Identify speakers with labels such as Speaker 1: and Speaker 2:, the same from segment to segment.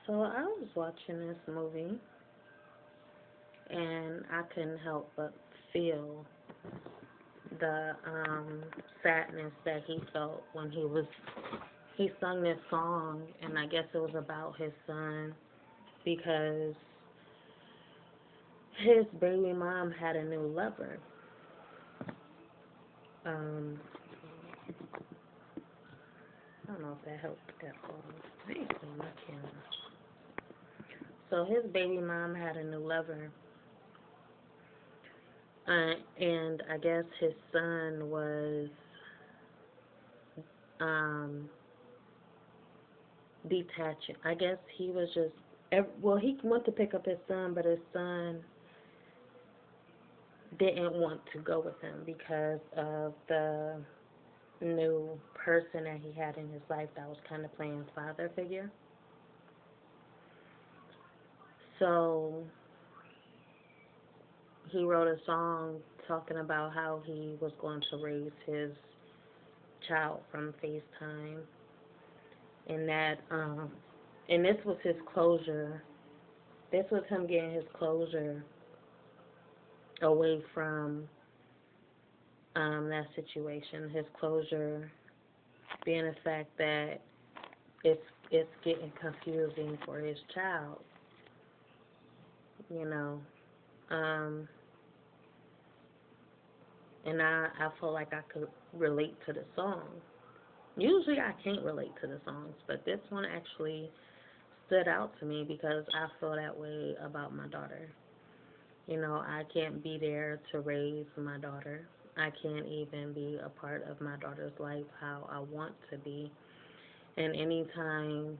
Speaker 1: So I was watching this movie and I couldn't help but feel the sadness that he felt when he sung this song, and I guess it was about his son because his baby mom had a new lover. Um, I don't know if that helped at all. I ain't clean my camera. So his baby mom had a new lover, and I guess his son was um, detaching. I guess he was just well, he went to pick up his son, but his son didn't want to go with him because of the new person that he had in his life that was kind of playing father figure. So he wrote a song talking about how he was going to raise his child from FaceTime, and that and this was his closure. This was him getting his closure away from that situation. His closure being the fact that it's it's getting confusing for his child, you know. Um, and I feel like I could relate to the song. Usually I can't relate to the songs, but this one actually stood out to me because I feel that way about my daughter. You know, I can't be there to raise my daughter. I can't even be a part of my daughter's life how I want to be. And anytime,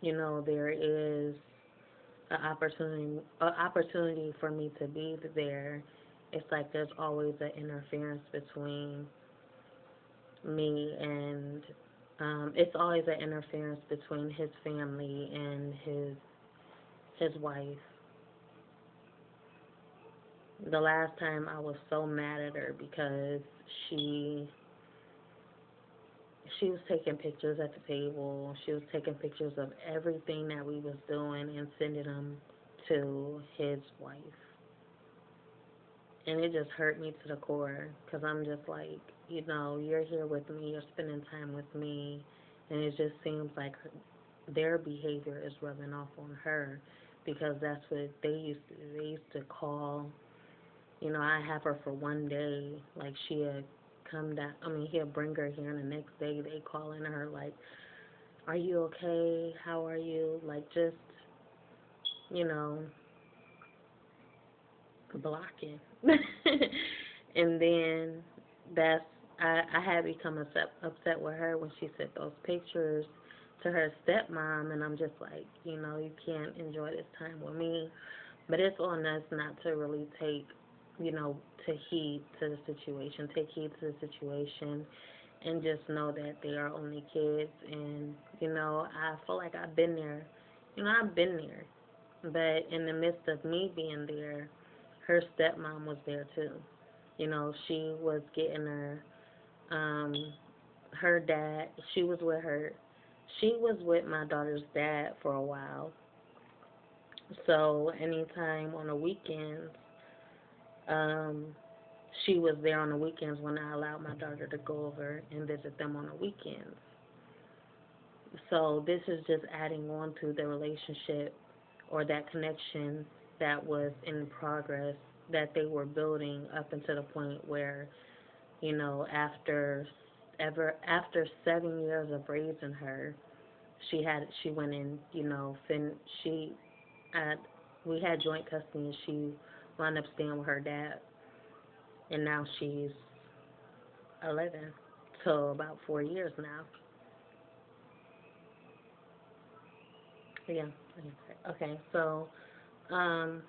Speaker 1: there is an opportunity for me to be there, it's like there's always an interference between me and it's always an interference between his family and his wife. The last time I was so mad at her because she she was taking pictures at the table. She was taking pictures of everything that we was doing and sending them to his wife. And it just hurt me to the core because I'm just like, you're here with me, you're spending time with me, and it just seems like their behavior is rubbing off on her because that's what they used to do. They used to call. I have her for one day, like she'll come down. I mean, he'll bring her here, and the next day they calling her like, "Are you okay? How are you?" Like just, you know, blocking. And then that's I had become upset with her when she sent those pictures to her stepmom, and I'm just like, you can't enjoy this time with me. But it's on us not to really to heed to the situation, take heed to the situation, and just know that they are only kids. And, I feel like I've been there. I've been there. But in the midst of me being there, her stepmom was there too. She was getting um, her dad, she was with my daughter's dad for a while. So anytime on the weekends, um, she was there on the weekends when I allowed my daughter to go over and visit them on the weekends. So this is just adding on to the relationship or that connection that was in progress that they were building up until the point where, after 7 years of raising her, she went in, she had we had joint custody and she wound up staying with her dad, and now she's 11, so about 4 years now. Yeah. Okay. So, um,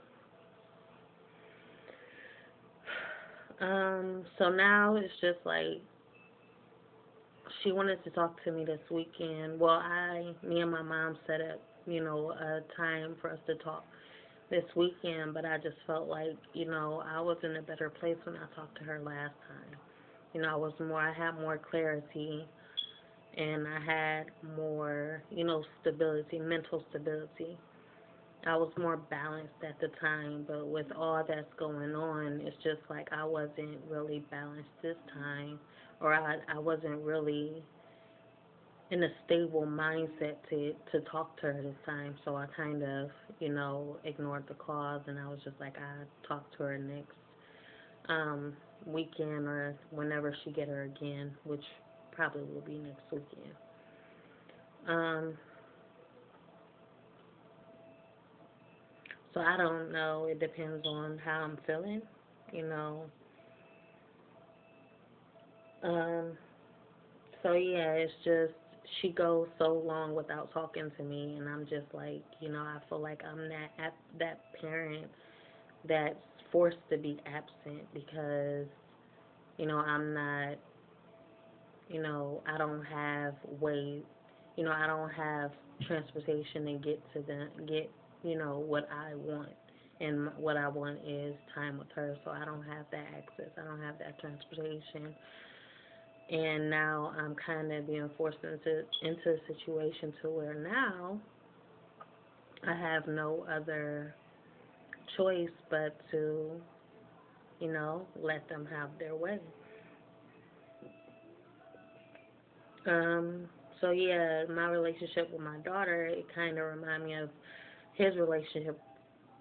Speaker 1: so now it's just like she wanted to talk to me this weekend. Well, me and my mom set up, a time for us to talk this weekend, but I just felt like, I was in a better place when I talked to her last time. I had more clarity, and I had more, stability, mental stability. I was more balanced at the time, but with all that's going on, it's just like I wasn't really balanced this time, or I wasn't really in a stable mindset to talk to her this time. So I kind of, ignored the calls, and I was just like, I talk to her next um weekend or whenever she get her again, which probably will be next weekend. Um, so I don't know. It depends on how I'm feeling, you know. Um, so yeah, it's just she goes so long without talking to me, and I'm just like, I feel like I'm that parent that's forced to be absent because I'm not, I don't have way, I don't have transportation to get what I want, and what I want is time with her. So I don't have that access. I don't have that transportation, and now I'm kind of being forced into a situation to where now I have no other choice but to let them have their way. Um, so yeah, my relationship with my daughter, it kind of remind me of his relationship,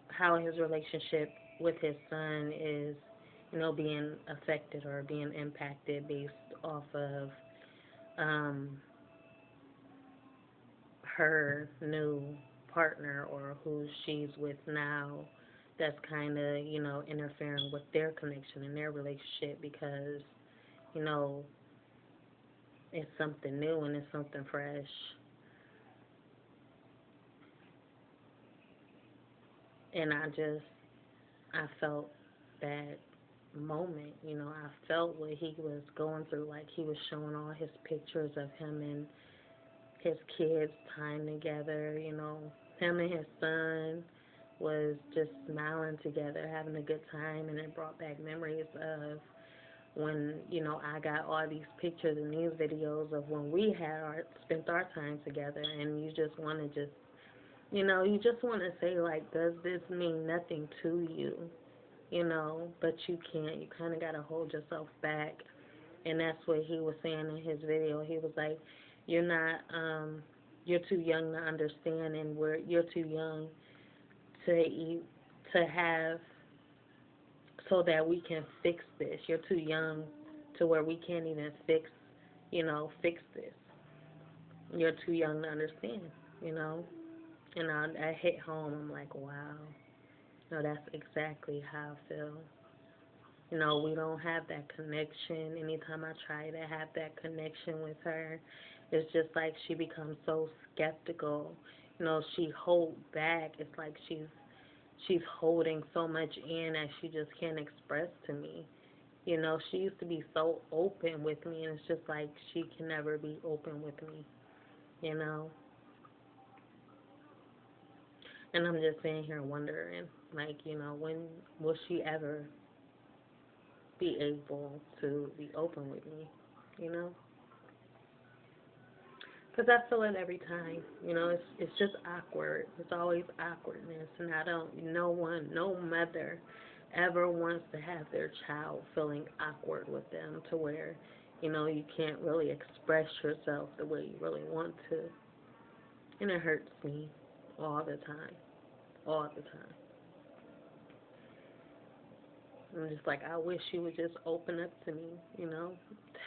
Speaker 1: how his relationship with his son is, being affected or being impacted based off of um, her new partner or who she's with now. That's kind of, interfering with their connection and their relationship because, you know, it's something new and it's something fresh. And I felt that moment, I felt what he was going through. Like he was showing all his pictures of him and his kids' time together, him and his son was just smiling together, having a good time, and it brought back memories of when, I got all these pictures and these videos of when we had spent our time together, and you just want to you just want to say, like, does this mean nothing to you? But you can't. You kind of got to hold yourself back. And that's what he was saying in his video. He was like, you're not, you're too young to understand, and you're too young to eat, to have, so that we can fix this. You're too young to where we can't even fix this. You're too young to understand, you know. And I hit home. I'm like, wow. No, that's exactly how I feel. We don't have that connection. Anytime I try to have that connection with her, it's just like she becomes so skeptical. She hold back. It's like she's holding so much in that she just can't express to me. She used to be so open with me, and it's just like she can never be open with me, you know? And I'm just sitting here wondering, like, when will she ever be able to be open with me, you know? Because I feel it every time. It's just awkward. It's always awkwardness, and I don't. No one, no mother, ever wants to have their child feeling awkward with them to where, you can't really express yourself the way you really want to, and it hurts me all the time, all the time. I'm just like, I wish you would just open up to me,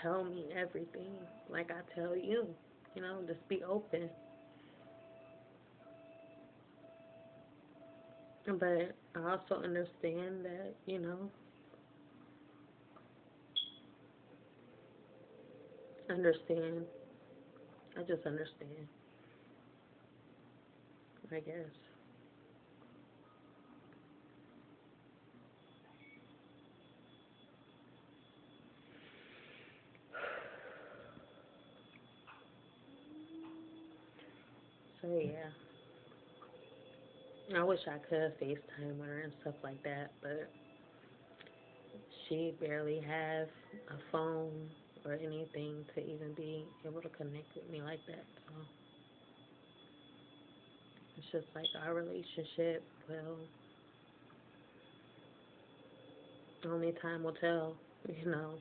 Speaker 1: tell me everything like I tell you, just be open. But I also understand that, understand. I just understand, I guess. So yeah, I wish I could FaceTime her and stuff like that, but she barely have a phone, or anything to even be able to connect with me like that. So it's just like our relationship, well, only time will tell, you know.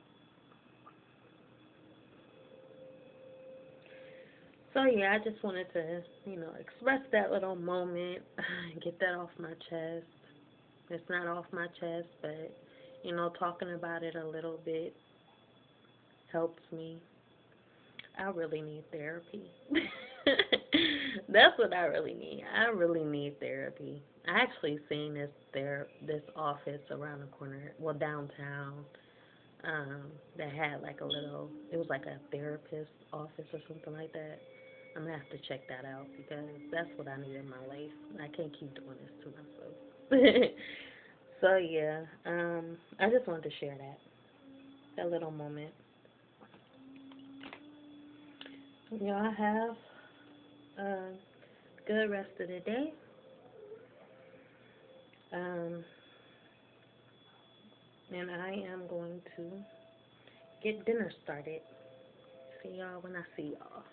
Speaker 1: So yeah, I just wanted to, express that little moment, get that off my chest. It's not off my chest, but talking about it a little bit helps me. I really need therapy. That's what I really need. I really need therapy. I actually seen this office around the corner, well downtown, that had like a little. It was like a therapist office or something like that. I'm gonna have to check that out because that's what I need in my life. I can't keep doing this to myself. So yeah, I just wanted to share that little moment. Y'all have a good rest of the day. Um, and I am going to get dinner started. See y'all when I see y'all.